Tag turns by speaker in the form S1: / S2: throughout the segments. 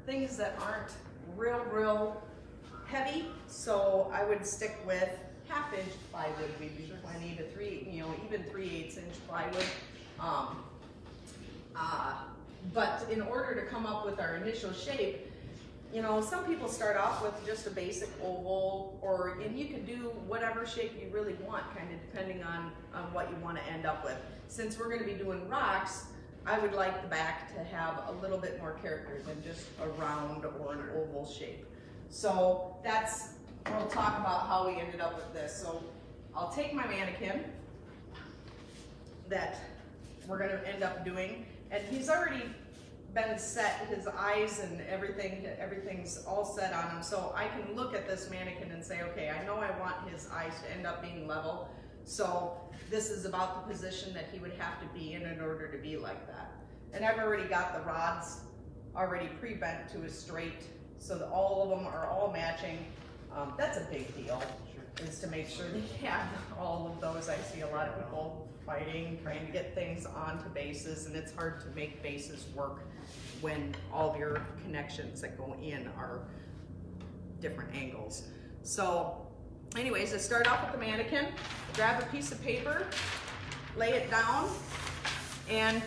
S1: things that aren't real heavy, so I would stick with 1/2 inch plywood would be plenty to even 3/8 inch plywood. But in order to come up with our initial shape, some people start off with just a basic oval, and you can do whatever shape you really want, kind of depending on what you want to end up with. Since we're going to be doing rocks, I would like the back to have a little bit more character than just a round or an oval shape. So we'll talk about how we ended up with this. So I'll take my mannequin that we're going to end up doing, and he's already been set, his eyes and everything's all set on him. So I can look at this mannequin and say, okay, I know I want his eyes to end up being level. So this is about the position that he would have to be in order to be like that. And I've already got the rods already pre-bent to a straight, so that all of them are all matching. That's a big deal, is to make sure they have all of those. I see a lot of people fighting, trying to get things onto bases, and it's hard to make bases work when all of your connections that go in are different angles. So anyways, I start off with the mannequin, grab a piece of paper, lay it down, and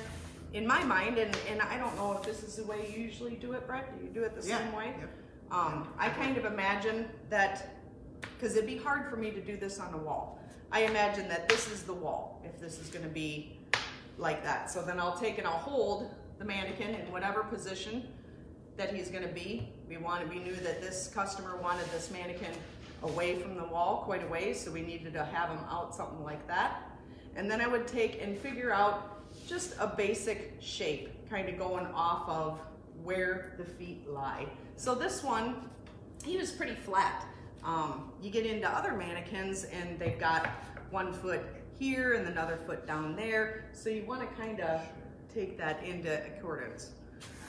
S1: in my mind, and I don't know if this is the way you usually do it, Brett, do you do it the same way?
S2: Yep.
S1: I kind of imagine that, because it'd be hard for me to do this on a wall. I imagine that this is the wall, if this is going to be like that. So then I'll take and I'll hold the mannequin in whatever position that he's going to be. We knew that this customer wanted this mannequin away from the wall quite a ways, so we needed to have him out something like that. And then I would take and figure out just a basic shape, kind of going off of where the feet lie. So this one, he was pretty flat. You get into other mannequins and they've got one foot here and another foot down there. So you want to kind of take that into accordance.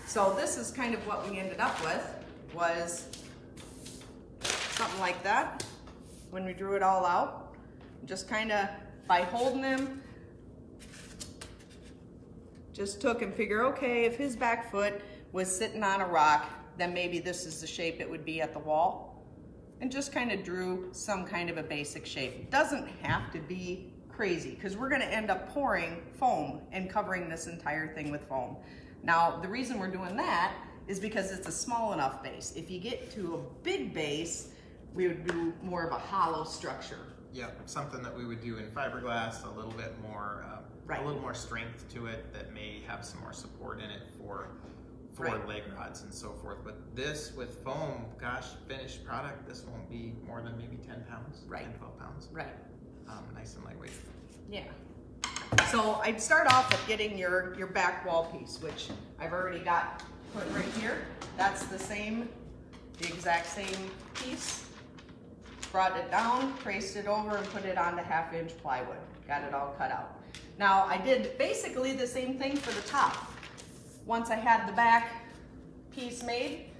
S1: So this is kind of what we ended up with, was something like that when we drew it all out. Just kind of by holding him, just took and figure, okay, if his back foot was sitting on a rock, then maybe this is the shape it would be at the wall. And just kind of drew some kind of a basic shape. It doesn't have to be crazy, because we're going to end up pouring foam and covering this entire thing with foam. Now, the reason we're doing that is because it's a small enough base. If you get to a big base, we would do more of a hollow structure.
S2: Yeah, something that we would do in fiberglass, a little bit more,
S1: Right.
S2: a little more strength to it, that may have some more support in it for
S1: Right.
S2: leg rods and so forth. But this with foam, gosh, finished product, this won't be more than maybe 10 pounds,
S1: Right.
S2: 10, 12 pounds.
S1: Right.
S2: Nice and lightweight.
S1: Yeah. So I'd start off with getting your back wall piece, which I've already got put right here. That's the exact same piece. Brought it down, traced it over, and put it onto 1/2 inch plywood. Got it all cut out. Now I did basically the same thing for the top. Once I had the back piece made,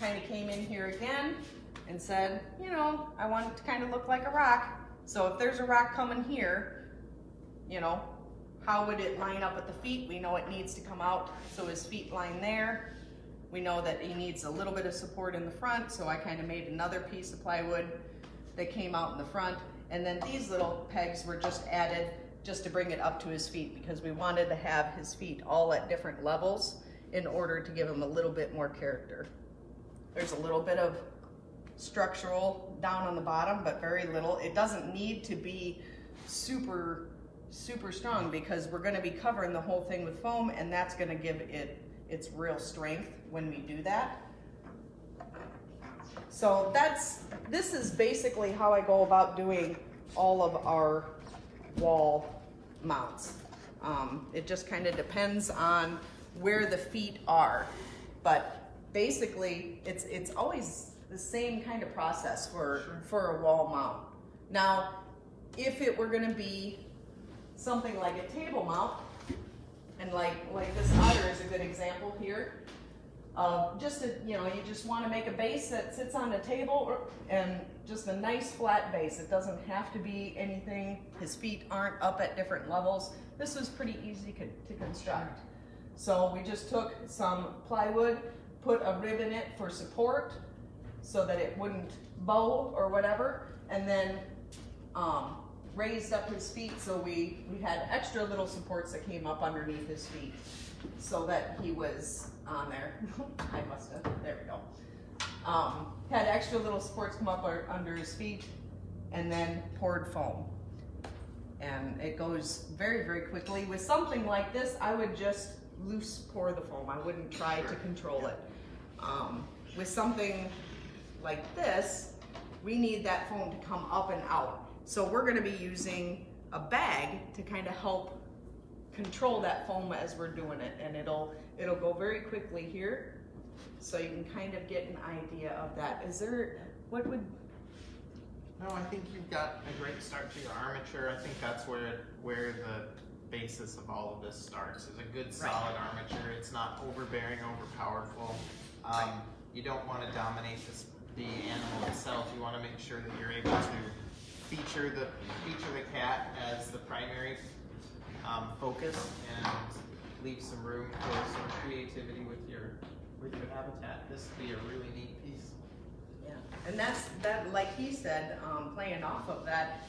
S1: kind of came in here again and said, I want it to kind of look like a rock. So if there's a rock coming here, how would it line up at the feet? We know it needs to come out, so his feet line there. We know that he needs a little bit of support in the front, so I kind of made another piece of plywood that came out in the front. And then these little pegs were just added just to bring it up to his feet, because we wanted to have his feet all at different levels in order to give him a little bit more character. There's a little bit of structural down on the bottom, but very little. It doesn't need to be super strong, because we're going to be covering the whole thing with foam, and that's going to give it its real strength when we do that. So this is basically how I go about doing all of our wall mounts. It just kind of depends on where the feet are, but basically it's always the same kind of process for a wall mount. Now, if it were going to be something like a table mount, and like this otter is a good example here. You just want to make a base that sits on a table, and just a nice flat base. It doesn't have to be anything. His feet aren't up at different levels. This was pretty easy to construct. So we just took some plywood, put a rib in it for support so that it wouldn't bow or whatever, and then raised up his feet so we had extra little supports that came up underneath his feet so that he was on there. I must have, there we go. Had extra little supports come up under his feet, and then poured foam. And it goes very, very quickly. With something like this, I would just loose pour the foam. I wouldn't try to control it. With something like this, we need that foam to come up and out. So we're gonna be using a bag to kind of help control that foam as we're doing it. And it'll go very quickly here. So you can kind of get an idea of that. Is there, what would?
S2: No, I think you've got a great start to your armature. I think that's where the basis of all of this starts, is a good solid armature. It's not overbearing, overpowerful. You don't want to dominate the animal itself. You want to make sure that you're able to feature the cat as the primary focus, and leave some room for some creativity with your habitat. This would be a really neat piece.
S1: Yeah, and that, like he said, playing off of that,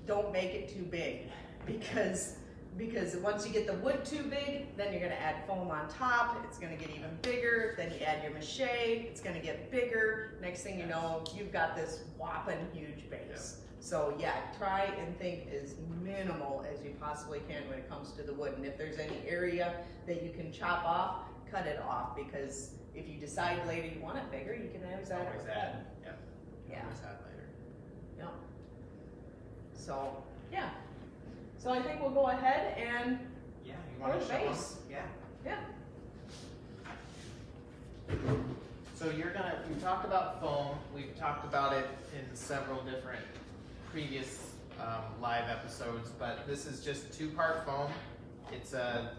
S1: don't make it too big, because once you get the wood too big, then you're gonna add foam on top, it's gonna get even bigger, then you add your mache, it's gonna get bigger, next thing you know, you've got this whopping huge base. Yeah. So yeah, try and think as minimal as you possibly can when it comes to the wood, and if there's any area that you can chop off, cut it off, because if you decide later you want it bigger, you can always add it.
S2: Yep.
S1: Yeah.
S2: Always add later.
S1: Yep. So, yeah. So I think we'll go ahead and
S2: you want to show them?
S1: Yeah.
S2: So we talked about foam. We've talked about it in several different previous live episodes, but this is just 2-part foam. It's a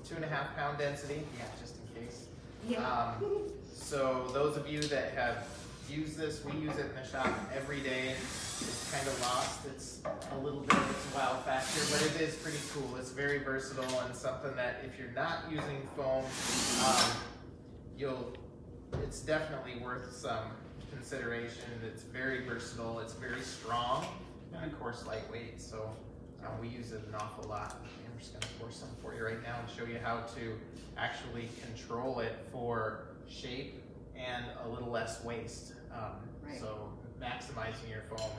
S2: 2.5 pound density, just in case.
S1: Yeah.
S2: So those of you that have used this, we use it in the shop every day. It's kind of lost it's a little bit of its wow factor, but it is pretty cool. It's very versatile, and something that if you're not using foam, it's definitely worth some consideration. It's very versatile, it's very strong, and of course lightweight, so we use it an awful lot. I'm just going to pour some for you right now and show you how to actually control it for shape and a little less waste. So maximizing your foam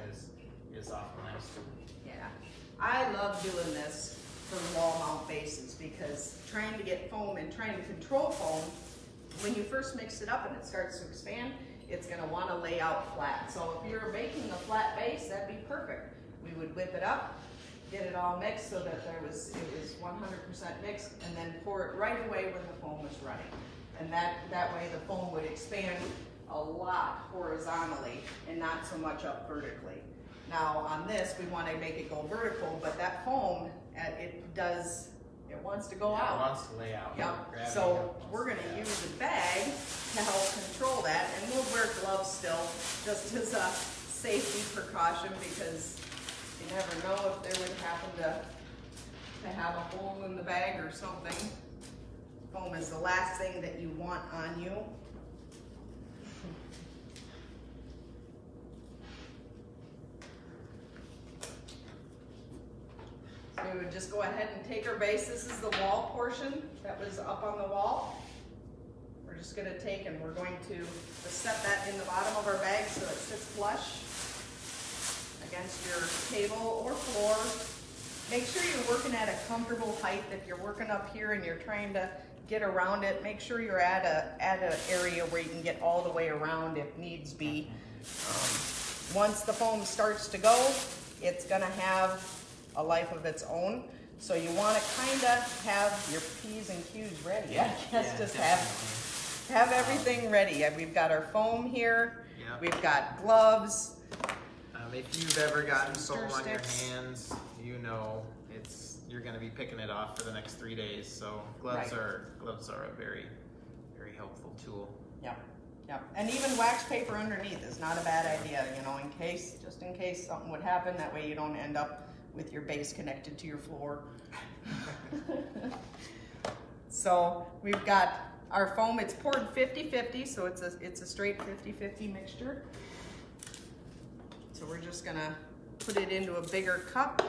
S2: is awful nice.
S1: Yeah, I love doing this for wall mount bases, because trying to get foam and trying to control foam, when you first mix it up and it starts to expand, it's going to want to lay out flat. So if you're making a flat base, that'd be perfect. We would whip it up, get it all mixed so that it was 100% mixed, and then pour it right away when the foam was running. And that way the foam would expand a lot horizontally and not so much up vertically. Now on this, we want to make it go vertical, but that foam, it wants to go out.
S2: It wants to lay out.
S1: Yep. So we're going to use a bag to help control that, and we'll wear gloves still, just as a safety precaution, because you never know if there would happen to have a hole in the bag or something. Foam is the last thing that you want on you. So we would just go ahead and take our base. This is the wall portion that was up on the wall. We're just going to take and we're going to set that in the bottom of our bag so it sits flush against your table or floor. Make sure you're working at a comfortable height. If you're working up here and you're trying to get around it, make sure you're at an area where you can get all the way around if needs be. Once the foam starts to go, it's going to have a life of its own. So you want to kind of have your P's and Q's ready. I guess just have everything ready. We've got our foam here.
S2: Yep.
S1: We've got gloves.
S2: If you've ever gotten
S1: Some
S2: foam
S1: stir
S2: on your
S1: sticks.
S2: hands, you know you're going to be picking it off for the next 3 days. So gloves are a very, very helpful tool.
S1: Yep. And even wax paper underneath is not a bad idea, just in case something would happen. That way you don't end up with your base connected to your floor. So we've got our foam, it's poured 50-50, so it's a straight 50-50 mixture. So we're just gonna put it into a bigger cup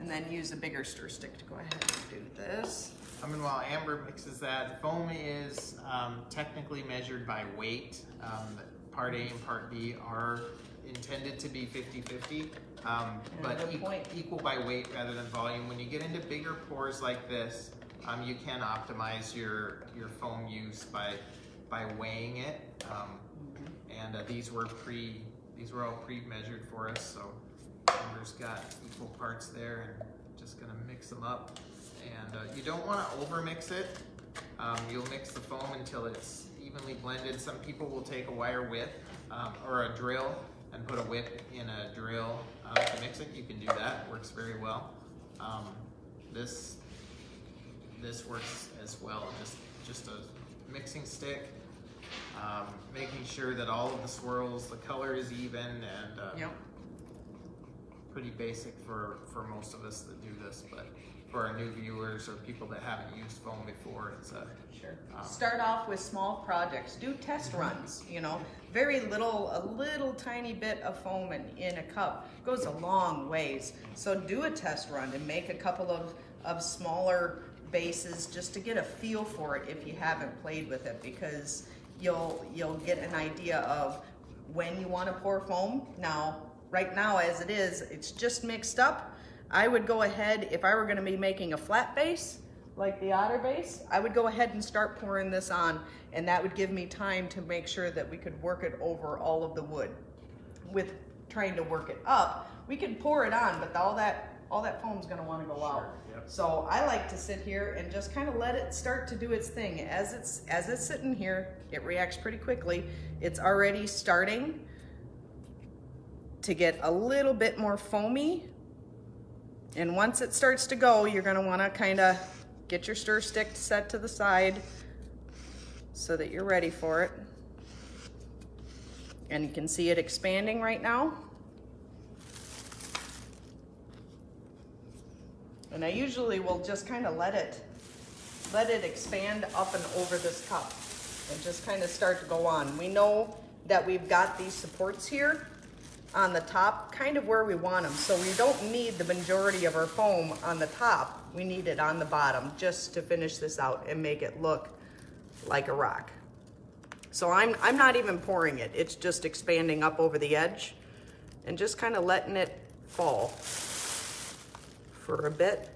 S1: and then use a bigger stir stick to go ahead and do this.
S2: And while Amber mixes that, foam is technically measured by weight. Part A and Part B are intended to be 50-50, but equal by weight rather than volume. When you get into bigger pours like this, you can optimize your foam use by weighing it. These were all pre-measured for us, so Amber's got equal parts there, and just gonna mix them up. And you don't want to over mix it. You'll mix the foam until it's evenly blended. Some people will take a wire whip or a drill and put a whip in a drill to mix it. You can do that, it works very well. This works as well, just a mixing stick, making sure that all of the swirls, the color is even, and
S1: Yep.
S2: pretty basic for most of us that do this, but for our new viewers or people that haven't used foam before, it's a
S1: Sure. Start off with small projects. Do test runs, you know. Very little, a little tiny bit of foam in a cup goes a long ways. So do a test run and make a couple of smaller bases just to get a feel for it if you haven't played with it, because you'll get an idea of when you want to pour foam. Now, right now as it is, it's just mixed up. I would go ahead, if I were going to be making a flat base, like the otter base, I would go ahead and start pouring this on, and that would give me time to make sure that we could work it over all of the wood. With trying to work it up, we could pour it on, but all that foam's going to want to go out.
S2: Yep.
S1: So I like to sit here and just kind of let it start to do its thing. As it's sitting here, it reacts pretty quickly. It's already starting to get a little bit more foamy. And once it starts to go, you're gonna wanna kinda get your stir stick set to the side so that you're ready for it. And you can see it expanding right now. And I usually will just kinda let it expand up and over this cup and just kinda start to go on. We know that we've got these supports here on the top, kind of where we want them. So we don't need the majority of our foam on the top. We need it on the bottom just to finish this out and make it look like a rock. So I'm not even pouring it. It's just expanding up over the edge and just kind of letting it fall for a bit.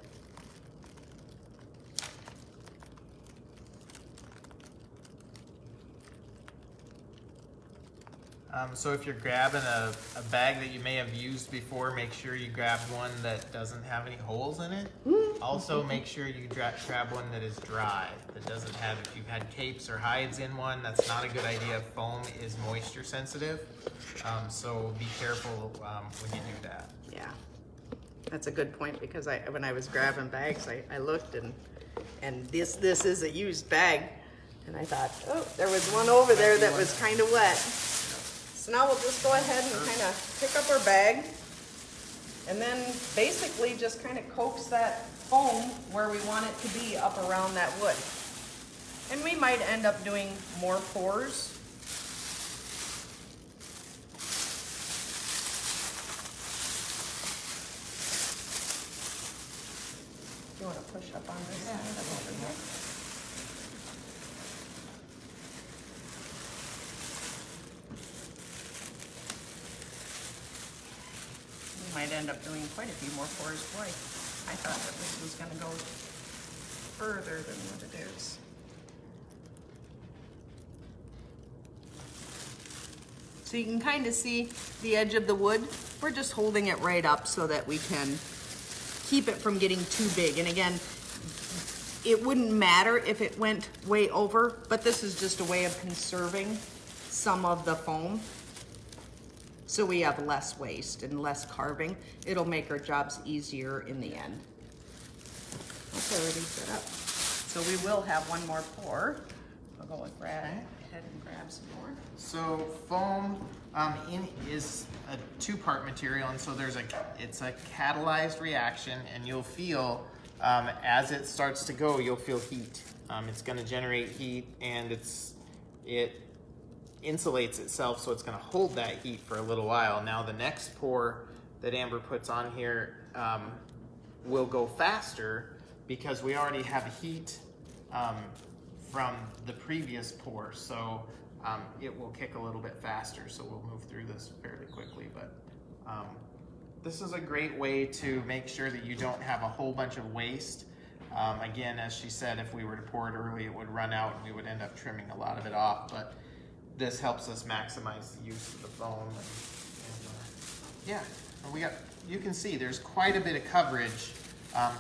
S2: So if you're grabbing a bag that you may have used before, make sure you grab one that doesn't have any holes in it. Also, make sure you grab one that is dry, that doesn't have, if you've had capes or hides in one, that's not a good idea. Foam is moisture sensitive, so be careful when you do that.
S1: Yeah, that's a good point, because when I was grabbing bags, I looked and this is a used bag, and I thought, oh, there was one over there that was kind of wet. So now we'll just go ahead and kind of pick up our bag and then basically just kind of coax that foam where we want it to be up around that wood. And we might end up doing more pours. You want to push up on this side of over here? Might end up doing quite a few more pours. Boy, I thought that this was going to go further than what it is. So you can kind of see the edge of the wood. We're just holding it right up so that we can keep it from getting too big. And again, it wouldn't matter if it went way over, but this is just a way of conserving some of the foam. So we have less waste and less carving. It'll make our jobs easier in the end. That's already set up. So we will have one more pour. I'll go and grab ahead and grab some more.
S2: So foam is a two-part material, and so it's a catalyzed reaction, and you'll feel as it starts to go, you'll feel heat. It's going to generate heat, and it insulates itself, so it's going to hold that heat for a little while. Now the next pour that Amber puts on here will go faster because we already have heat from the previous pour, so it will kick a little bit faster, so we'll move through this fairly quickly. But this is a great way to make sure that you don't have a whole bunch of waste. Again, as she said, if we were to pour it early, it would run out and we would end up trimming a lot of it off, but this helps us maximize the use of the foam. Yeah, and you can see there's quite a bit of coverage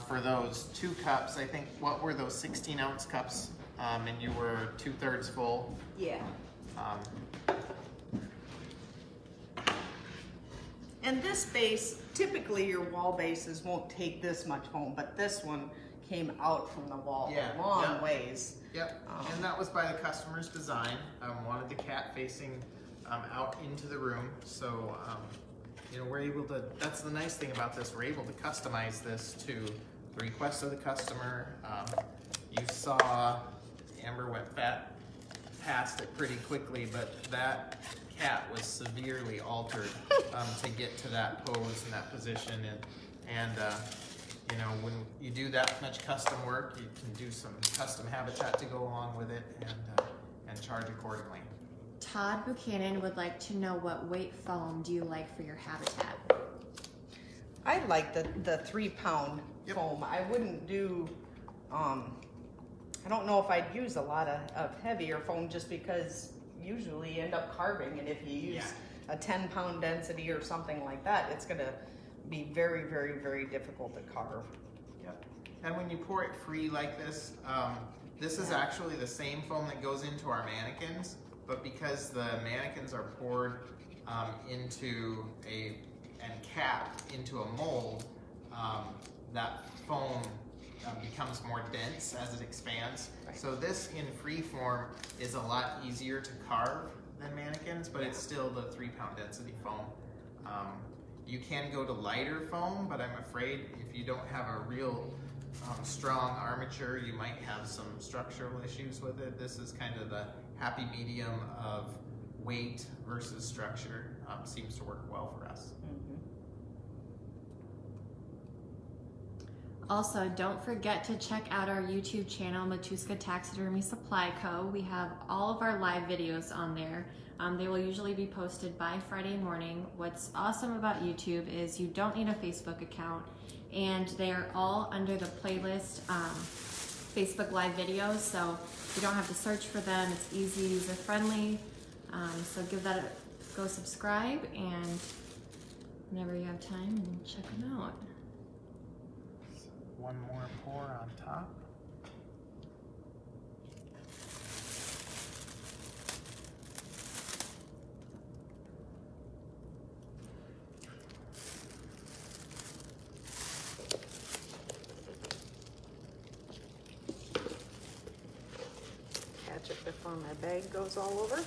S2: for those 2 cups. I think, what were those 16-ounce cups? And you were 2/3 full.
S1: Yeah. And this base, typically your wall bases won't take this much foam, but this one came out from the wall a long ways.
S2: Yep, and that was by the customer's design. Wanted the cat facing out into the room, so you know, we're able to, that's the nice thing about this, we're able to customize this to the request of the customer. You saw Amber went past it pretty quickly, but that cat was severely altered to get to that pose and that position, and you know, when you do that much custom work, you can do some custom habitat to go along with it, and charge accordingly.
S3: Todd Buchanan would like to know, what weight foam do you like for your habitat?
S1: I like the 3-pound foam. I wouldn't do, I don't know if I'd use a lot of heavier foam, just because usually you end up carving, and if you use a 10-pound density or something like that, it's gonna be very, very, very difficult to carve.
S2: Yep. And when you pour it free like this, this is actually the same foam that goes into our mannequins, but because the mannequins are poured into and capped into a mold, that foam becomes more dense as it expands. Right. So this in free form is a lot easier to carve than mannequins, but it's still the 3-pound density foam. You can go to lighter foam, but I'm afraid if you don't have a real strong armature, you might have some structural issues with it. This is kind of the happy medium of weight versus structure. Seems to work well for us.
S3: Also, don't forget to check out our YouTube channel, Matuska Taxidermy Supply Co. We have all of our live videos on there. They will usually be posted by Friday morning. What's awesome about YouTube is you don't need a Facebook account, and they are all under the playlist Facebook live videos, so you don't have to search for them. It's easy, user-friendly. So give that a go subscribe, and whenever you have time, check them out.
S2: One more pour on top.
S1: Catch it before my bag goes all over.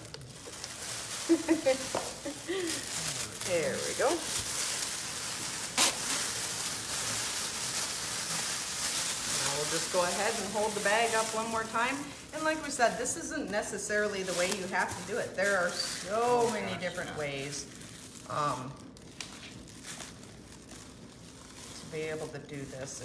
S1: There we go. We'll just go ahead and hold the bag up one more time. And like we said, this isn't necessarily the way you have to do it. There are so many different ways to be able to do this.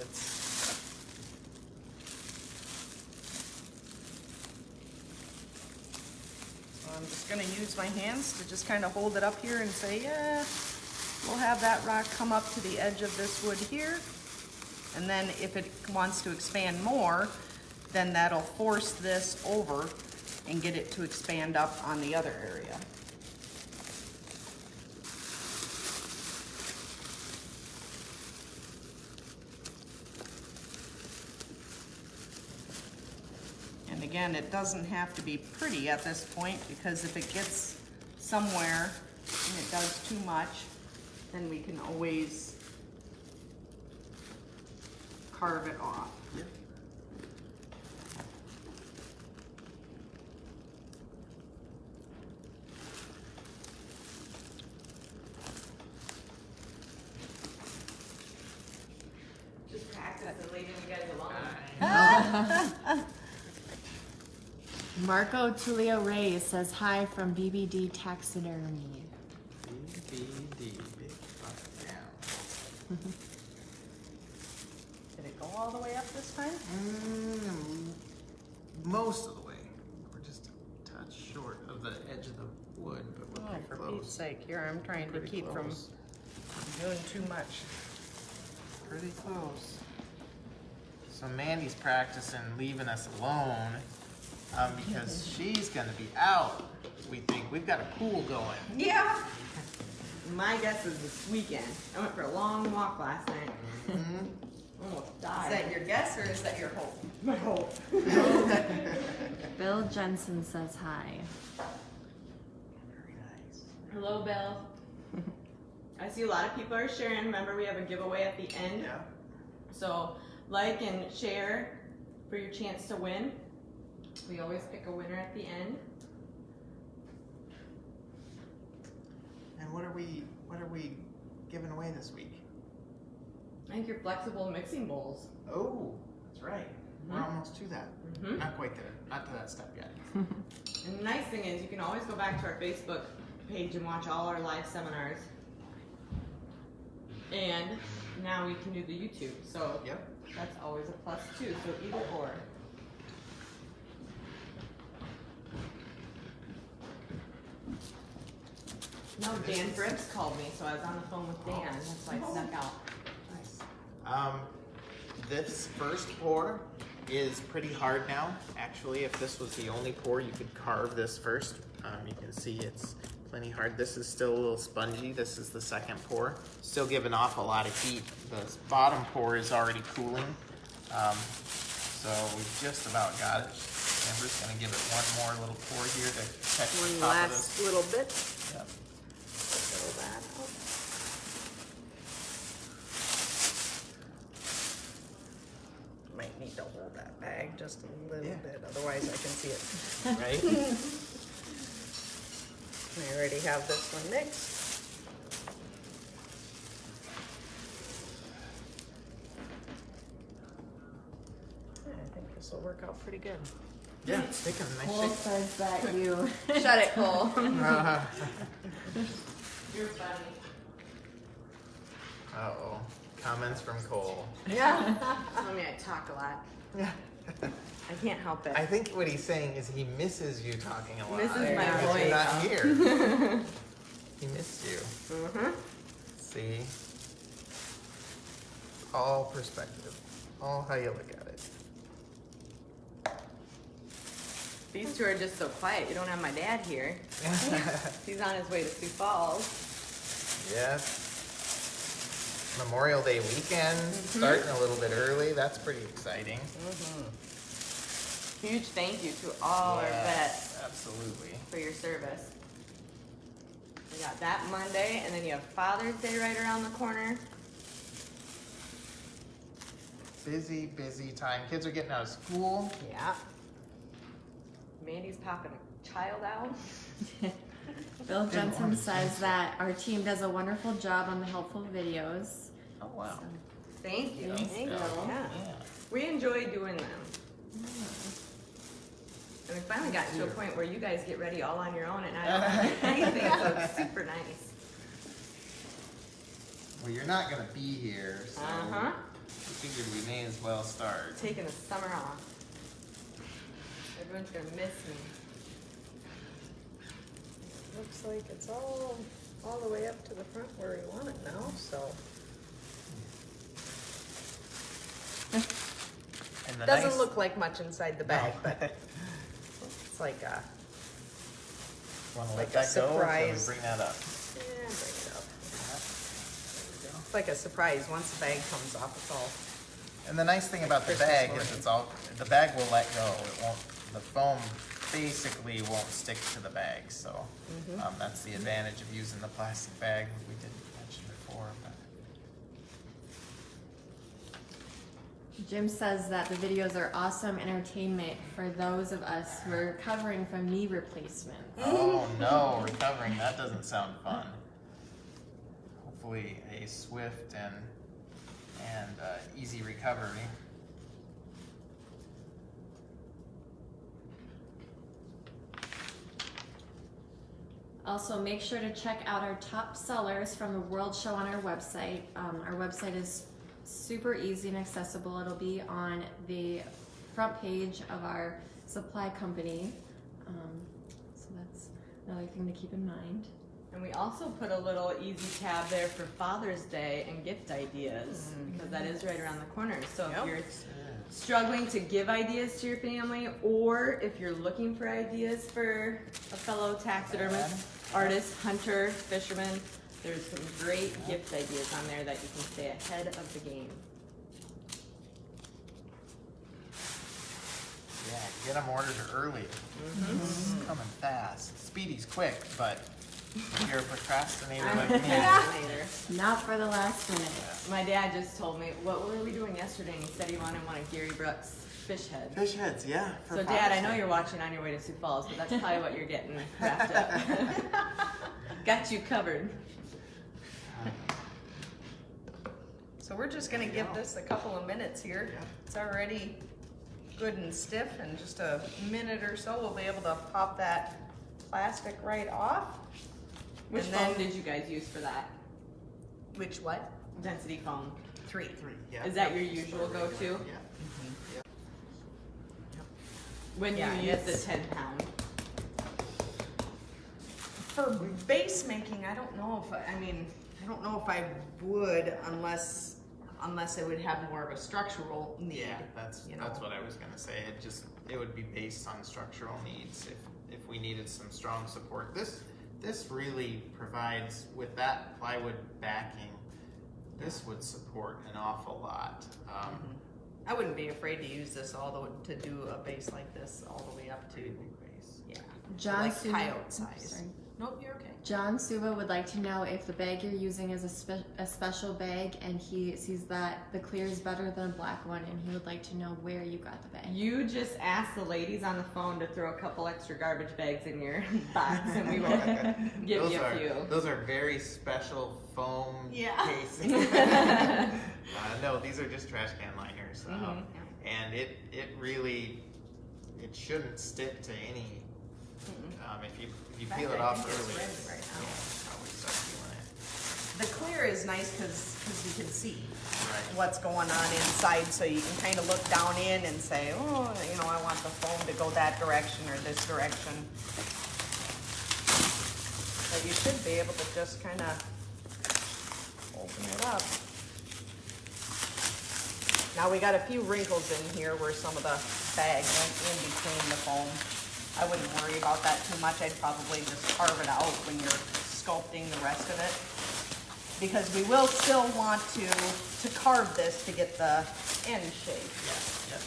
S1: So I'm just gonna use my hands to just kind of hold it up here and say, yeah, we'll have that rock come up to the edge of this wood here. And then if it wants to expand more, then that'll force this over and get it to expand up on the other area. And again, it doesn't have to be pretty at this point, because if it gets somewhere and it does too much, then we can always carve it off.
S2: Yep.
S4: Just practice and leaving you guys alone.
S3: Marco Tulio Reyes says hi from BBD Taxidermy.
S2: BBD, big fucking down.
S1: Did it go all the way up this time?
S2: Most of the way. We're just a touch short of the edge of the wood, but we're pretty
S1: For
S2: close.
S1: Pete's sake, here I'm trying to
S2: Pretty
S1: keep
S2: close.
S1: from doing too much.
S2: Pretty close. So Mandy's practicing leaving us alone because she's gonna be out. We think we've got a pool going.
S4: Yeah. My guess is this weekend. I went for a long walk last night. Almost
S1: Is
S4: died.
S1: that your guess or is that your hope?
S4: My hope.
S3: Bill Jensen says hi.
S2: Very nice.
S4: Hello, Bill. I see a lot of people are sharing. Remember, we have a giveaway at the end.
S2: Yeah.
S4: So like and share for your chance to win. We always pick a winner at the end.
S2: And what are we giving away this week?
S4: I think your flexible mixing bowls.
S2: Oh, that's right. We're almost to that.
S4: Mm-hmm.
S2: Not quite there. Not to that step yet.
S4: And the nice thing is you can always go back to our Facebook page and watch all our live seminars. And now we can do the YouTube. So
S2: Yep.
S4: that's always a plus too. So either or. No, Dan Bribs called me, so I was on the phone with Dan. That's why I snuck out.
S2: Nice. This first pour is pretty hard now. Actually, if this was the only pour, you could carve this first. You can see it's plenty hard. This is still a little spongy. This is the second pour. Still giving off a lot of heat. The bottom pour is already cooling. So we just about got it. And we're just gonna give it one more little pour here to catch the
S1: One
S2: top of
S1: last
S2: this.
S1: little bit.
S2: Yep.
S1: Fill that out. Might need to hold that bag just a little
S2: Yeah.
S1: bit, otherwise I can see it.
S2: Right?
S1: I already have this one mixed. Yeah, I think this will work out pretty good.
S2: Yeah, it's taking a nice
S3: Cole
S2: shape.
S3: says that you.
S1: Shut it, Cole.
S4: You're funny.
S2: Uh-oh. Comments from Cole.
S1: Yeah. Tell me I talk a lot.
S2: Yeah.
S1: I can't help it.
S2: I think what he's saying is he misses you talking a lot.
S4: Misses
S1: my
S2: because
S1: voice.
S2: You're not here. He missed you.
S1: Mm-hmm.
S2: See? All perspective. All how you look at it.
S4: These two are just so quiet. You don't have my dad here. He's on his way to Sioux Falls.
S2: Yes. Memorial Day weekend, starting a little bit early. That's pretty exciting.
S4: Huge thank you to all our vets
S2: Absolutely.
S4: for your service. We got that Monday, and then you have Father's Day right around the corner.
S2: Busy, busy time. Kids are getting out of school.
S1: Yeah.
S4: Mandy's popping a child out.
S3: Bill Jensen says that our team does a wonderful job on the helpful videos.
S2: Oh, wow.
S4: Thank you.
S3: Thanks,
S4: Thank you.
S3: Bill.
S4: Yeah. We enjoy doing them. And we finally got to a point where you guys get ready all on your own, and I don't have to do anything, so it's super nice.
S2: Well, you're not going to be here, so
S4: Uh-huh.
S2: we figured we may as well start.
S4: Taking the summer off. Everyone's gonna miss me.
S1: Looks like it's all the way up to the front where we want it now, so.
S2: And the
S1: Doesn't
S2: nice-
S1: look like much inside the bag, but it's like a,
S2: Want to
S1: like
S2: let
S1: a
S2: that go, or shall we
S1: surprise.
S2: bring that up?
S1: yeah, bring it up. It's like a surprise, once the bag comes off, it's all,
S2: And the nice thing about the
S1: Christmas
S2: bag
S1: morning.
S2: is the bag will let go. It won't, the foam basically won't stick to the bag, so that's the advantage of using the plastic bag we didn't mention before. But
S3: Jim says that the videos are awesome entertainment for those of us who are recovering from knee replacements.
S2: oh no, recovering, that doesn't sound fun. Hopefully a swift and and easy recovery.
S3: Also, make sure to check out our top sellers from the World Show on our website. Our website is super easy and accessible. It'll be on the front page of our supply company. So that's another thing to keep in mind.
S4: And we also put a little easy tab there for Father's Day and gift ideas, because that is right around the corner. So if you're struggling to give ideas to your family, or if you're looking for ideas for a fellow taxidermist, artist, hunter, fisherman, there's some great gift ideas on there that you can stay ahead of the game.
S2: Yeah, get them ordered early. It's coming fast. Speedy's quick, but if you're a procrastinator like me,
S3: Not for the last minute.
S4: My dad just told me, what were we doing yesterday? And he said he wanted one of Gary Brooks' fish heads.
S2: fish heads, yeah. for
S4: So Dad, I
S2: Father's
S4: know
S2: Day.
S4: you're watching on your way to Sioux Falls, but that's probably what you're getting wrapped up. Got you covered.
S1: So we're just gonna give this a couple of minutes here.
S2: Yeah.
S1: It's already good and stiff, and just a minute or so, we'll be able to pop that plastic right off.
S4: Which
S1: And
S4: foam
S1: then-
S4: did you guys use for that?
S1: Which what?
S4: Density foam.
S1: 3.
S2: Yeah.
S4: Is that your usual go-to?
S2: Yeah.
S4: When
S1: Yeah,
S4: you use the
S1: it's-
S4: 10-pound.
S1: For base making, I don't know if, I don't know if I would unless it would have more of a structural need.
S2: Yeah, that's
S1: you know.
S2: that's what I was gonna say. It would be based on structural needs. If we needed some strong support, this really provides, with that plywood backing, this would support an awful lot.
S1: I wouldn't be afraid to use this to do a base like this all the way up to, yeah,
S3: John
S1: like
S3: Suva-
S1: coyote
S3: Oops,
S1: size.
S3: sorry.
S1: Nope, you're okay.
S3: John Suva would like to know if the bag you're using is a special bag, and he sees that the clear is better than a black one, and he would like to know where you got the bag.
S4: You just ask the ladies on the phone to throw a couple extra garbage bags in your box, and we will give
S2: those
S4: you a
S2: are,
S4: few.
S2: Those are very special foam
S1: Yeah.
S2: casing. No, these are just trash can liners. And it really, it shouldn't stick to any, if you peel it
S1: I
S2: off
S1: think it's
S2: early,
S1: ready right now.
S2: probably start peeling it.
S1: The clear is nice because you can see
S2: Right.
S1: what's going on inside, so you can kind of look down in and say, oh, I want the foam to go that direction or this direction. But you should be able to just kind of open it up. Now we got a few wrinkles in here where some of the bag went in between the foam. I wouldn't worry about that too much. I'd probably just carve it out when you're sculpting the rest of it. Because we will still want to carve this to get the end shape.
S2: Yeah.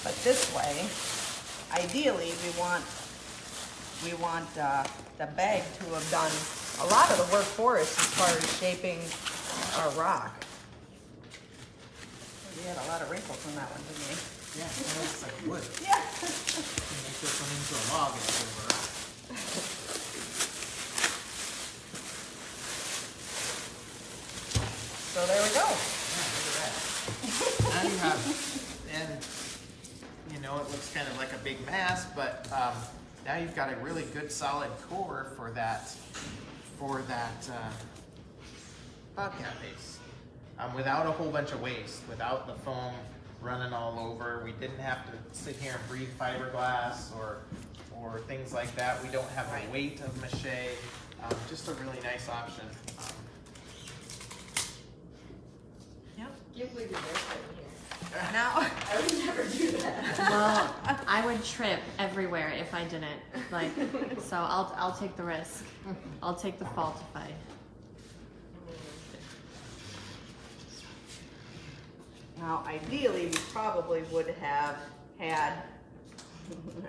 S1: But this way, ideally, we want the bag to have done a lot of the work for us as far as shaping our rock. We had a lot of wrinkles in that one, didn't we?
S2: Yeah, it looks like wood.
S1: Yeah.
S2: You make this one into a log instead of a rock.
S1: So there we go.
S2: Yeah, look at that. Now you have, and it looks kind of like a big mass, but now you've got a really good solid core for that bobcat base. Without a whole bunch of waste, without the foam running all over. We didn't have to sit here and breathe fiberglass or things like that. We don't have the weight of mache. Just a really nice option.
S1: Yep.
S4: Can't believe you're barefoot in here.
S1: Now,
S4: I would never do that.
S3: Well, I would trip everywhere if I didn't. So I'll take the risk. I'll take the fault if I.
S1: Now, ideally, we probably would have had,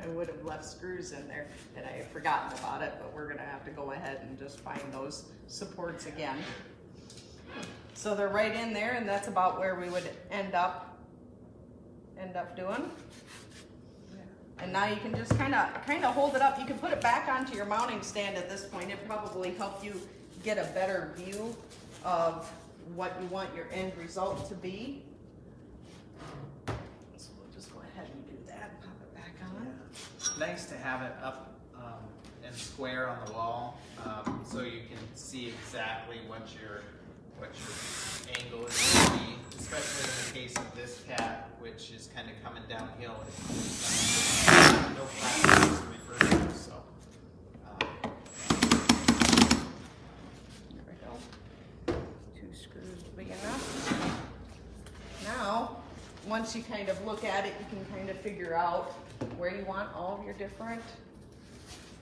S1: I would have left screws in there, and I had forgotten about it, but we're gonna have to go ahead and just find those supports again. So they're right in there, and that's about where we would end up doing. And now you can just kind of hold it up. You can put it back onto your mounting stand at this point. It probably helped you get a better view of what you want your end result to be. So we'll just go ahead and do that, pop it back on.
S2: Nice to have it up and square on the wall, so you can see exactly what your angle is going to be, especially in the case of this cat, which is kind of coming downhill. No platforms to refer to, so.
S1: There we go. 2 screws big enough. Now, once you kind of look at it, you can kind of figure out where you want all of your different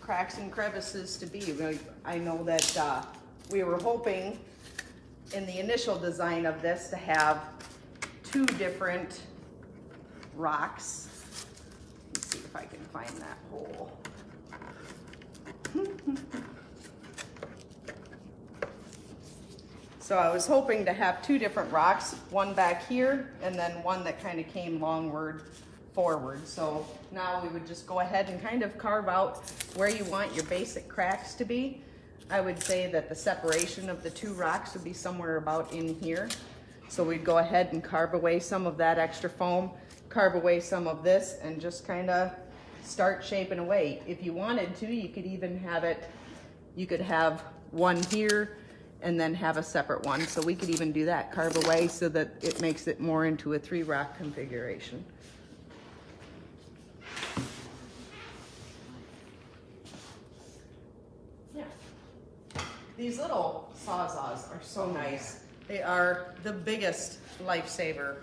S1: cracks and crevices to be. I know that we were hoping in the initial design of this to have 2 different rocks. Let's see if I can find that hole. So I was hoping to have 2 different rocks, one back here and then one that kind of came longward forward. So now we would just go ahead and kind of carve out where you want your basic cracks to be. I would say that the separation of the 2 rocks would be somewhere about in here. So we'd go ahead and carve away some of that extra foam, carve away some of this, and just kind of start shaping away. If you wanted to, you could even have it, you could have one here and then have a separate one. So we could even do that, carve away so that it makes it more into a 3 rock configuration. Yeah. These little sawzalls are so nice. They are the biggest lifesaver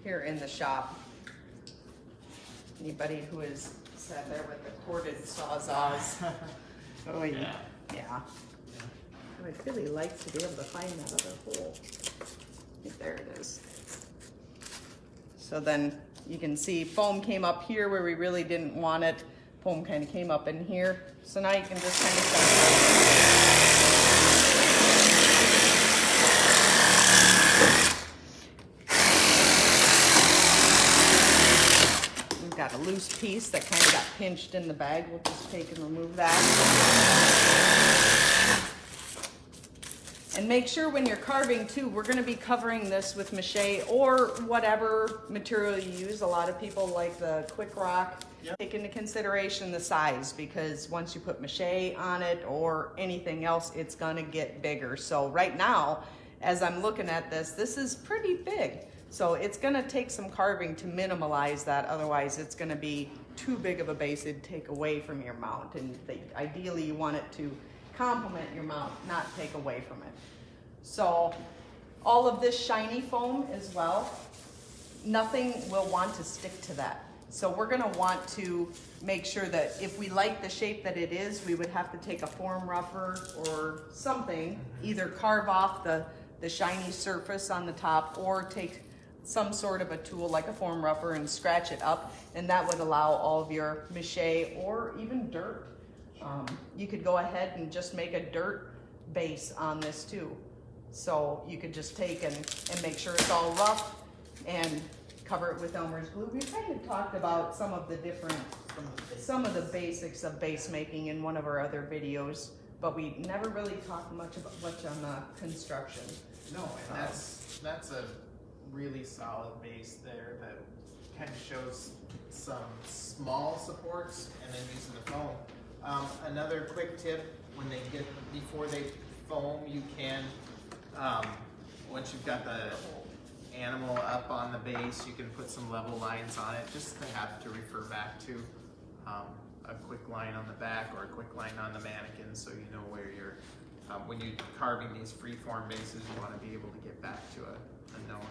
S1: here in the shop. Anybody who has sat there with the corded sawzalls. Oh yeah. Yeah. I'd really like to be able to find that other hole. There it is. So then you can see foam came up here where we really didn't want it. Foam kind of came up in here. So now you can just kind of we've got a loose piece that kind of got pinched in the bag. We'll just take and remove that. And make sure when you're carving too, we're gonna be covering this with mache or whatever material you use. A lot of people like the quick rock. Yep. Take into consideration the size, because once you put mache on it or anything else, it's gonna get bigger. So right now, as I'm looking at this, this is pretty big. So it's gonna take some carving to minimalize that. Otherwise it's gonna be too big of a base. It'd take away from your mount. And ideally you want it to complement your mount, not take away from it. So all of this shiny foam as well, nothing will want to stick to that. So we're gonna want to make sure that if we like the shape that it is, we would have to take a foam rougher or something, either carve off the shiny surface on the top or take some sort of a tool like a foam rougher and scratch it up, and that would allow all of your mache or even dirt. You could go ahead and just make a dirt base on this too. So you could just take and make sure it's all rough and cover it with Elmer's glue. We kind of talked about some of the basics of base making in one of our other videos, but we never really talked much on construction.
S2: No, and that's a really solid base there that kind of shows some small supports and then using the foam. Another quick tip, before they foam, you can, once you've got the animal up on the base, you can put some level lines on it, just to have to refer back to a quick line on the back or a quick line on the mannequin, so you know where you're, when you're carving these freeform bases, you want to be able to get back to a known.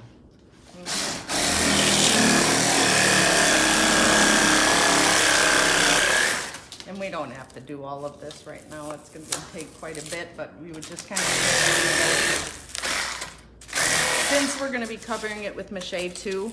S1: And we don't have to do all of this right now. It's going to take quite a bit, but we would just kind of, since we're going to be covering it with mache too,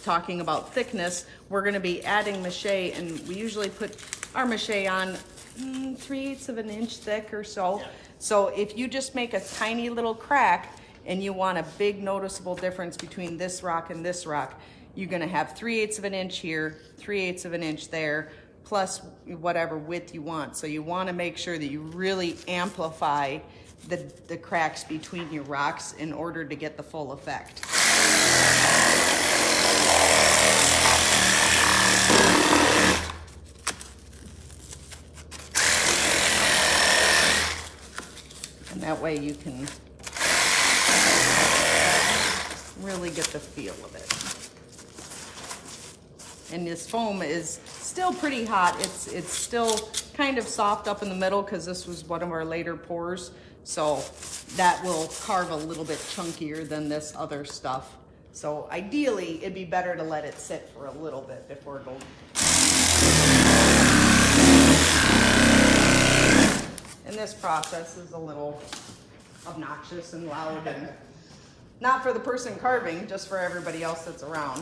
S1: talking about thickness, we're going to be adding mache, and we usually put our mache on 3/8 of an inch thick or so. Yeah. So if you just make a tiny little crack and you want a big noticeable difference between this rock and this rock, you're going to have 3/8 of an inch here, 3/8 of an inch there, plus whatever width you want. So you want to make sure that you really amplify the cracks between your rocks in order to get the full effect. And that way you can really get the feel of it. And this foam is still pretty hot. It's still kind of soft up in the middle because this was one of our later pours. So that will carve a little bit chunkier than this other stuff. So ideally, it'd be better to let it sit for a little bit before it goes. And this process is a little obnoxious and loud, and not for the person carving, just for everybody else that's around.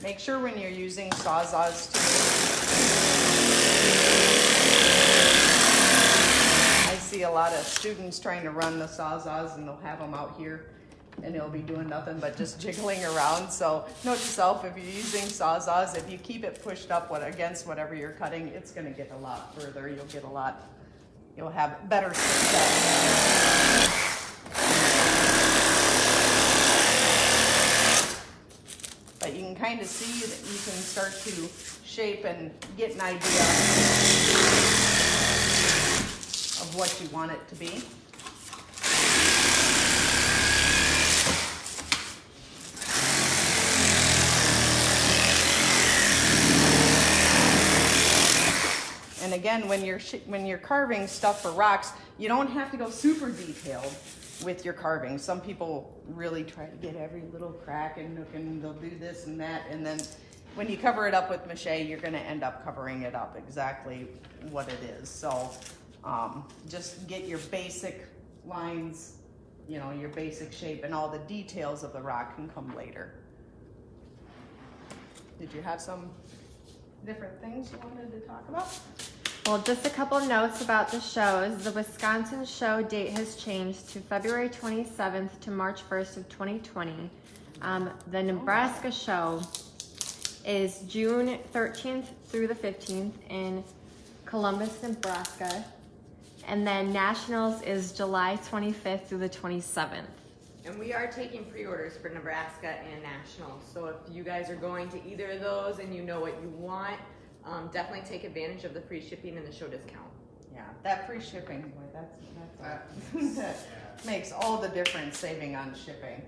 S1: Make sure when you're using sawzalls I see a lot of students trying to run the sawzalls, and they'll have them out here and they'll be doing nothing but just jiggling around. So note yourself, if you're using sawzalls, if you keep it pushed up against whatever you're cutting, it's going to get a lot further. You'll have better success. But you can kind of see that you can start to shape and get an idea of what you want it to be. And again, when you're carving stuff for rocks, you don't have to go super detailed with your carving. Some people really try to get every little crack and nook, and they'll do this and that, and then when you cover it up with mache, you're going to end up covering it up exactly what it is. So just get your basic lines, your basic shape, and all the details of the rock can come later. Did you have some different things you wanted to talk about?
S3: Well, just a couple notes about the shows. The Wisconsin show date has changed to February 27th to March 1st of 2020. The Nebraska show is June 13th through the 15th in Columbus, Nebraska. And then Nationals is July 25th through the 27th.
S4: And we are taking pre-orders for Nebraska and Nationals. So if you guys are going to either of those and you know what you want, definitely take advantage of the free shipping and the show discount.
S1: Yeah, that free shipping, boy, that makes all the difference, saving on shipping.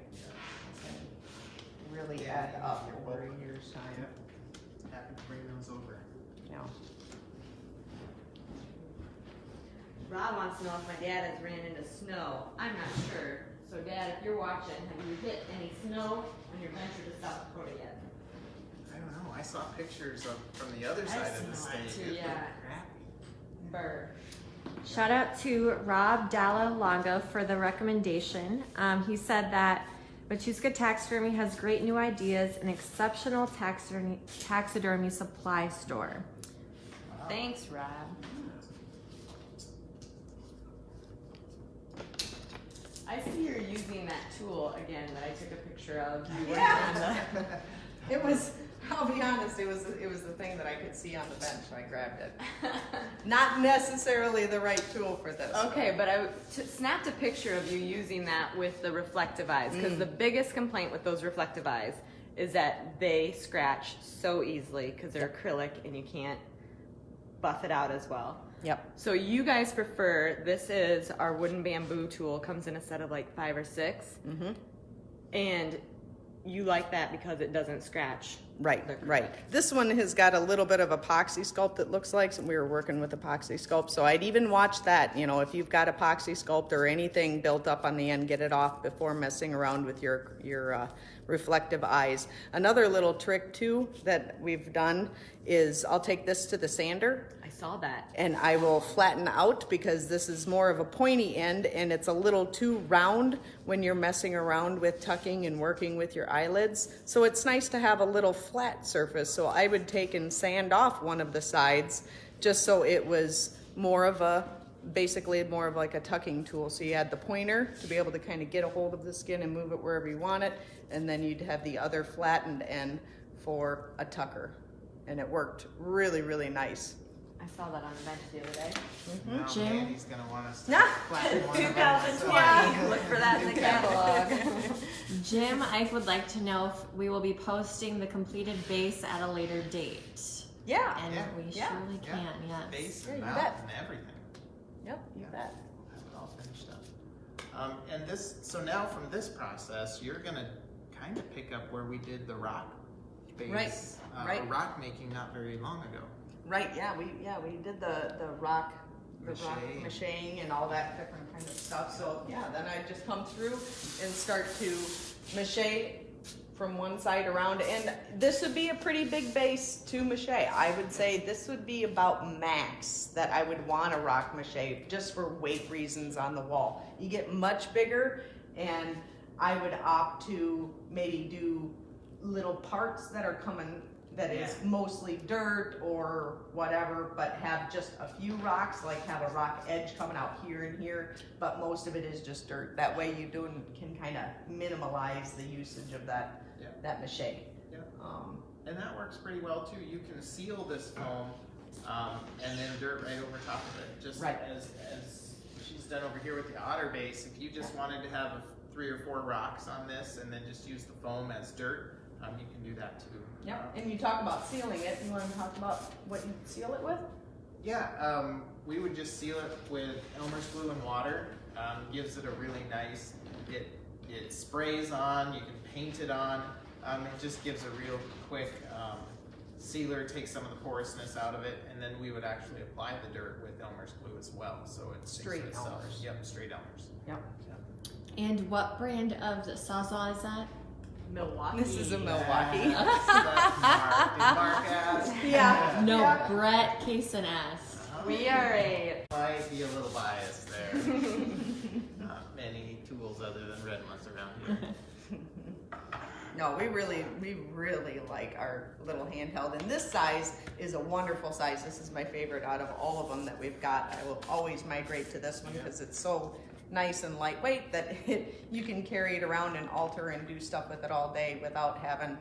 S1: Can really add up over a year's time.
S2: Happy to bring those over.
S1: Yeah.
S4: Rob wants to know if my dad has ran into snow. I'm not sure. So Dad, if you're watching, have you hit any snow on your venture to South Dakota yet?
S2: I don't know. I saw pictures from the other side of the state.
S4: Too,
S2: It
S4: yeah.
S2: looked crappy.
S4: Bird.
S3: Shout out to Rob Dalla Longo for the recommendation. He said that Matuska Taxidermy has great new ideas, an exceptional taxidermy supply store.
S2: Wow.
S4: Thanks, Rob. I see you're using that tool again that I took a picture of. You were on the-
S1: It was, I'll be honest, it was the thing that I could see on the bench, so I grabbed it. Not necessarily the right tool for this.
S4: Okay, but I snapped a picture of you using that with the reflective eyes, because the biggest complaint with those reflective eyes is that they scratch so easily because they're acrylic and you can't buff it out as well.
S1: Yep.
S4: So you guys prefer, this is our wooden bamboo tool, comes in a set of like 5 or 6.
S1: Mm-hmm.
S4: And you like that because it doesn't scratch.
S1: Right, right. This one has got a little bit of epoxy sculpt, it looks like, so we were working with epoxy sculpt. So I'd even watch that, if you've got epoxy sculpt or anything built up on the end, get it off before messing around with your reflective eyes. Another little trick too that we've done is I'll take this to the sander.
S4: I saw that.
S1: And I will flatten out because this is more of a pointy end and it's a little too round when you're messing around with tucking and working with your eyelids. So it's nice to have a little flat surface. So I would take and sand off one of the sides just so it was basically more of like a tucking tool. So you had the pointer to be able to kind of get a hold of the skin and move it wherever you want it. And then you'd have the other flattened end for a tucker. and it worked really, really nice.
S4: I saw that on the bench the other day.
S2: Now
S3: Jim?
S2: Mandy's gonna want us to
S1: Yeah.
S2: flatten one of them.
S4: 2020. Look for that in the catalog.
S3: Jim, I would like to know if we will be posting the completed base at a later date.
S1: Yeah.
S3: And
S2: Yeah.
S3: we
S1: Yeah.
S3: surely
S2: Yeah.
S3: can, yes.
S2: Base
S1: Yeah,
S2: and
S1: you
S2: mount
S1: bet.
S2: and everything.
S1: Yep, you bet.
S2: We'll have it all finished up. And this, so now from this process, you're gonna kind of pick up where we did the rock base,
S1: right.
S2: rock making not very long ago.
S1: Right, yeah, we did the rock
S2: Mache.
S1: macheing and all that different kind of stuff. So yeah, then I just come through and start to mache from one side around, and this would be a pretty big base to mache. I would say this would be about max that I would want a rock mache, just for weight reasons on the wall. You get much bigger, and I would opt to maybe do little parts that are coming that is mostly dirt or whatever, but have just a few rocks, like have a rock edge coming out here and here, but most of it is just dirt. That way you can kind of minimalize the usage of that that mache.
S2: Yeah. And that works pretty well too. You can seal this foam and then dirt right over top of it, just
S1: Right.
S2: as she's done over here with the otter base. If you just wanted to have 3 or 4 rocks on this and then just use the foam as dirt, you can do that too.
S1: Yep, and you talk about sealing it. You want to talk about what you seal it with?
S2: Yeah, we would just seal it with Elmer's glue and water. Gives it a really nice, it sprays on, you can paint it on. It just gives a real quick sealer, takes some of the porousness out of it, and then we would actually apply the dirt with Elmer's glue as well. So it's
S1: Straight Elmer's.
S2: Yep, straight Elmer's.
S1: Yep.
S3: And what brand of Sawzall is that?
S4: Milwaukee.
S1: This is a Milwaukee.
S2: That's Mark asked.
S1: Yeah.
S3: No,
S1: Yeah.
S3: Brett Kaysen asked.
S4: We are a
S2: Might be a little biased there. Not many tools other than red ones around here.
S1: No, we really like our little handheld, and this size is a wonderful size. This is my favorite out of all of them that we've got. I will always migrate to this one because it's so nice and lightweight that you can carry it around and alter and do stuff with it all day without having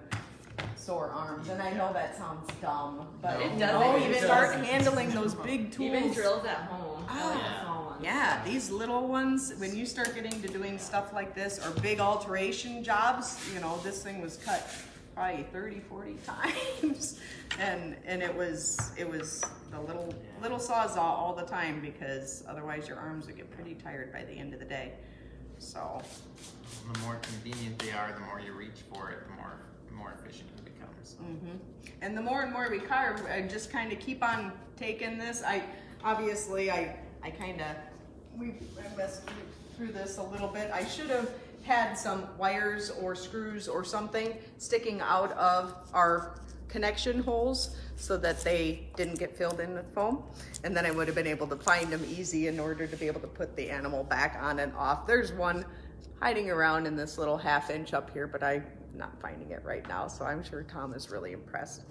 S1: sore arms. And I know that sounds dumb, but
S2: No.
S4: It doesn't.
S1: oh,
S4: It
S1: you
S4: doesn't.
S1: start handling those big tools.
S4: even drills at home. I like
S2: Yeah.
S4: the small ones.
S1: Yeah, these little ones, when you start getting to doing stuff like this or big alteration jobs, this thing was cut probably 30, 40 times. And it was the little sawzall all the time, because otherwise your arms would get pretty tired by the end of the day. So,
S2: The more convenient they are, the more you reach for it, the more efficient it becomes.
S1: and the more and more we carve, I just kind of keep on taking this. I messed through this a little bit. I should have had some wires or screws or something sticking out of our connection holes so that they didn't get filled in with foam, and then I would have been able to find them easy in order to be able to put the animal back on and off. There's one hiding around in this little 1/2 inch up here, but I'm not finding it right now, so I'm sure Tom is really impressed.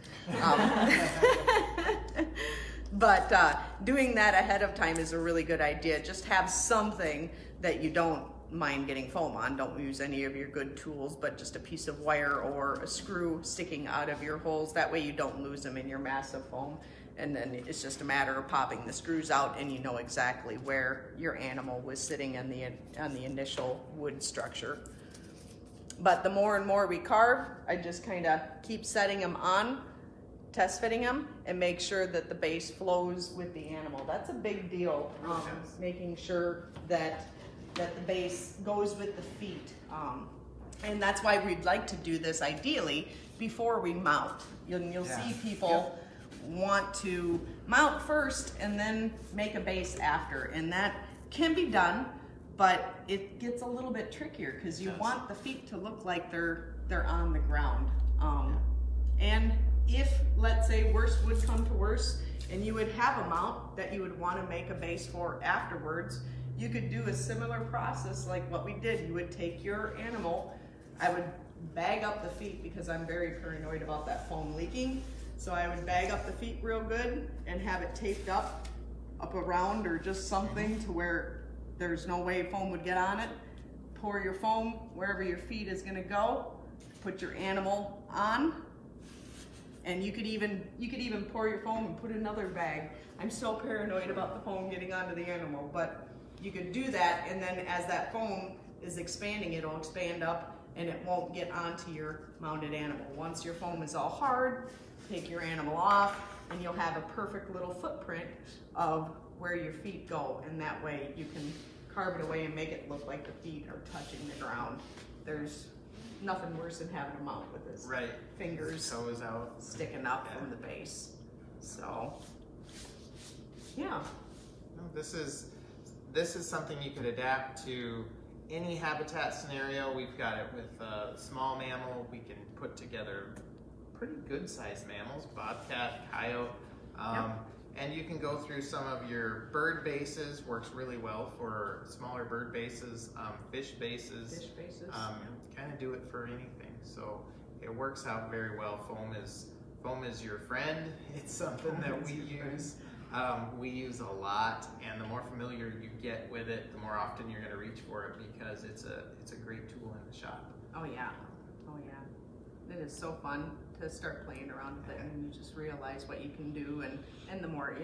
S1: But doing that ahead of time is a really good idea. Just have something that you don't mind getting foam on. Don't use any of your good tools, but just a piece of wire or a screw sticking out of your holes. That way you don't lose them in your massive foam. And then it's just a matter of popping the screws out, and you know exactly where your animal was sitting on the initial wood structure. But the more and more we carve, I just kind of keep setting them on, test fitting them, and make sure that the base flows with the animal. That's a big deal, making sure that the base goes with the feet. And that's why we'd like to do this ideally before we mount. You'll see people want to mount first and then make a base after, and that can be done, but it gets a little bit trickier because you want the feet to look like they're on the ground. And if, let's say, worst would come to worst, and you would have a mount that you would want to make a base for afterwards, you could do a similar process like what we did. You would take your animal, I would bag up the feet because I'm very paranoid about that foam leaking. So I would bag up the feet real good and have it taped up around, or just something to where there's no way foam would get on it. Pour your foam wherever your feet is gonna go, put your animal on, And you could even pour your foam and put another bag. I'm so paranoid about the foam getting onto the animal, but you could do that, and then as that foam is expanding, it'll expand up and it won't get onto your mounted animal. Once your foam is all hard, take your animal off and you'll have a perfect little footprint of where your feet go, and that way you can carve it away and make it look like the feet are touching the ground. There's nothing worse than having a mount with his fingers
S2: Toes out.
S1: sticking up from the base. So, yeah.
S2: No, this is something you could adapt to any habitat scenario. We've got it with small mammal. We can put together pretty good sized mammals, bobcat, coyote. And you can go through some of your bird bases, works really well for smaller bird bases, fish bases. Kind of do it for anything. So it works out very well. Foam is your friend. It's something that we use. We use a lot, and the more familiar you get with it, the more often you're going to reach for it, because it's a great tool in the shop.
S1: Oh yeah. It is so fun to start playing around with it, and you just realize what you can do, and the more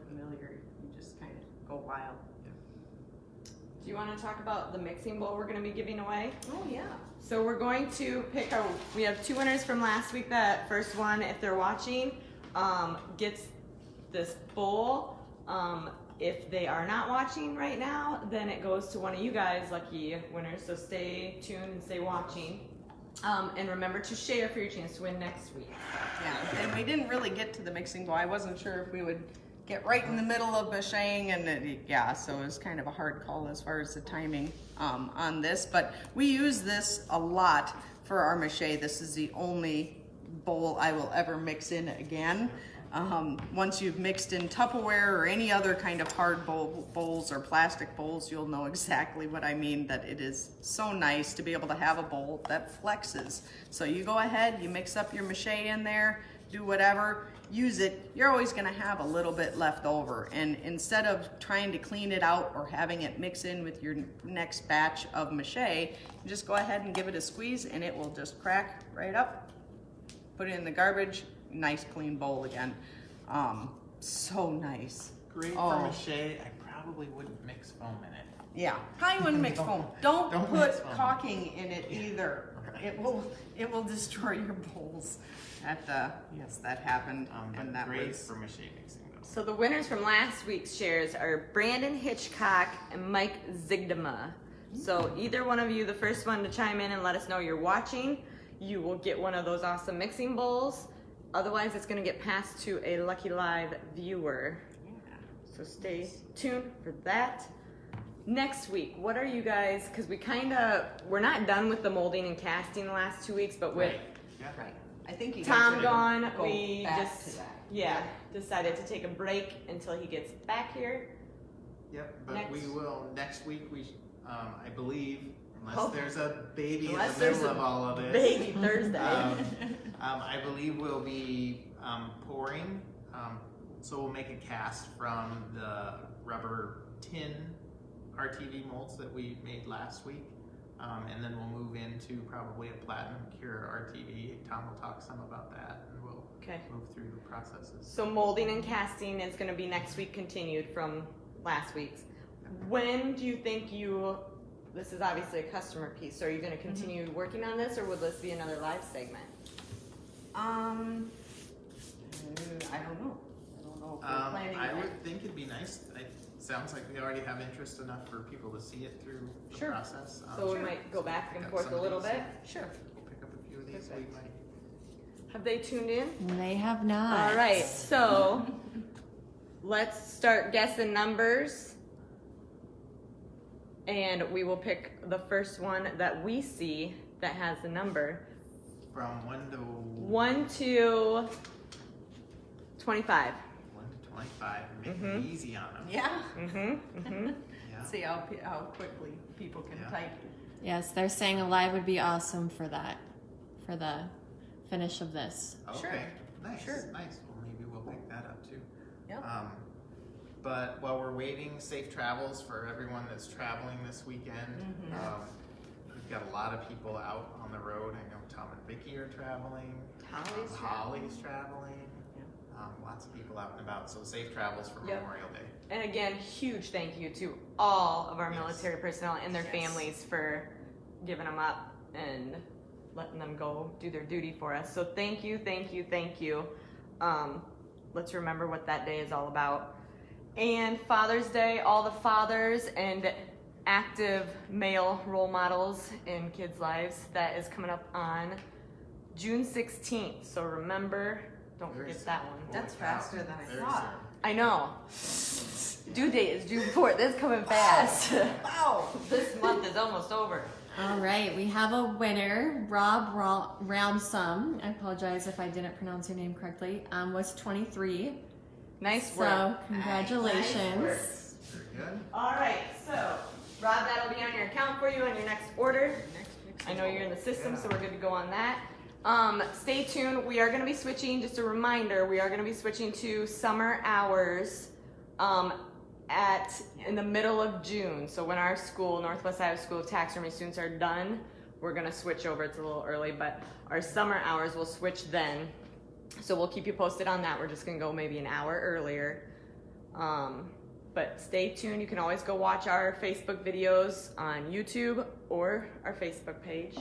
S1: familiar, you just kind of go wild.
S4: Do you want to talk about the mixing bowl we're going to be giving away?
S1: Oh yeah.
S4: So we're going to pick we have 2 winners from last week. That first one, if they're watching, gets this bowl. If they are not watching right now, then it goes to one of you guys, lucky winners. So stay tuned and stay watching. And remember to share for your chance to win next week.
S1: Yeah, and we didn't really get to the mixing bowl. I wasn't sure if we would get right in the middle of macheting, and so it was kind of a hard call as far as the timing on this. But we use this a lot for our mache. This is the only bowl I will ever mix in again. Once you've mixed in Tupperware or any other kind of hard bowls or plastic bowls, you'll know exactly what I mean, that it is so nice to be able to have a bowl that flexes. So you go ahead, you mix up your mache in there, do whatever, use it. You're always going to have a little bit left over, and instead of trying to clean it out or having it mix in with your next batch of mache, you just go ahead and give it a squeeze and it will just crack right up. Put it in the garbage. Nice clean bowl again. So nice.
S2: Great for mache. I probably wouldn't mix foam in it.
S1: Yeah, probably wouldn't mix foam. Don't
S2: mix
S1: put
S2: foam.
S1: caulking in it either.
S2: Okay.
S1: It will destroy your bowls. That happened when that
S2: great
S1: was.
S2: for mache mixing though.
S4: So the winners from last week's shares are Brandon Hitchcock and Mike Zigdema. So either one of you, the first one to chime in and let us know you're watching, you will get one of those awesome mixing bowls. Otherwise, it's going to get passed to a lucky live viewer.
S1: Yeah.
S4: So stay tuned for that. Next week, what are you guys, because we're not done with the molding and casting the last 2 weeks, but with
S1: Right. I think you
S4: Tom
S1: guys are
S4: gone,
S1: gonna go
S4: we
S1: back
S4: just
S1: to that.
S4: decided to take a break until he gets back here.
S2: Yep, but
S4: Next.
S2: we will next week. I believe, unless
S4: Oh.
S2: there's a baby in
S4: Unless
S2: the
S4: there's
S2: middle
S4: a
S2: of all of this.
S4: Baby Thursday.
S2: I believe we'll be pouring. So we'll make a cast from the rubber tin RTV molds that we made last week. And then we'll move into probably a platinum cure RTV. Tom will talk some about that, and we'll move through the processes.
S4: So molding and casting is going to be next week, continued from last week's. When do you think this is obviously a customer piece, so are you going to continue working on this, or will this be another live segment?
S1: I don't know. If we're planning
S2: I
S1: it.
S2: would think it'd be nice. It sounds like we already have interest enough for people to see it through the process.
S4: So we might go back and forth a little bit.
S1: Sure.
S2: Pick up a few of these. We might.
S4: Have they tuned in?
S3: They have not.
S4: All right, so let's start guessing numbers. And we will pick the first one that we see that has the number.
S2: From 1 to
S4: 1 to 25.
S2: 1 to 25. Making it easy on them.
S1: Yeah.
S2: Yeah.
S1: See how quickly people can type.
S3: Yes, they're saying a live would be awesome for that, for the finish of this.
S2: Okay.
S1: Sure.
S2: Nice.
S1: Sure.
S2: Nice. Well, maybe we'll pick that up too.
S1: Yep.
S2: But while we're waiting, safe travels for everyone that's traveling this weekend. We've got a lot of people out on the road. I know Tom and Vicky are traveling. Holly's traveling. Lots of people out and about. So safe travels for Memorial Day.
S4: And again, huge thank you to all of our
S2: Yes.
S4: military personnel and their
S1: Yes.
S4: families for giving them up and letting them go do their duty for us. So thank you, thank you, thank you. Let's remember what that day is all about. And Father's Day, all the fathers and active male role models in kids' lives, that is coming up on June 16th. So remember, don't
S2: Very
S4: forget
S2: soon.
S4: that one.
S1: That's
S2: Holy cow.
S1: faster than I
S2: Very
S1: thought.
S2: soon.
S4: I know. Due date is June 4th. This is coming fast.
S1: Wow.
S4: This month is almost over.
S3: All right, we have a winner. Rob Roundsome, I apologize if I didn't pronounce your name correctly, was 23.
S4: Nice
S3: So
S4: work.
S3: congratulations.
S2: Very good.
S4: All right, so Rob, that'll be on your account for you on your next order. I know you're in the system, so we're good to go on that. Stay tuned. We are going to be switching, just a reminder, we are going to be switching to summer hours in the middle of June. So when our school, Northwest Iowa School of Taxidermy students are done, we're going to switch over. It's a little early, but our summer hours will switch then. So we'll keep you posted on that. We're just going to go maybe an hour earlier. But stay tuned. You can always go watch our Facebook videos on YouTube or our Facebook page.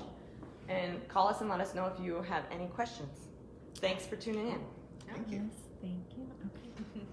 S4: And call us and let us know if you have any questions. Thanks for tuning in.
S2: Thank you.
S3: Yes, thank you. Okay.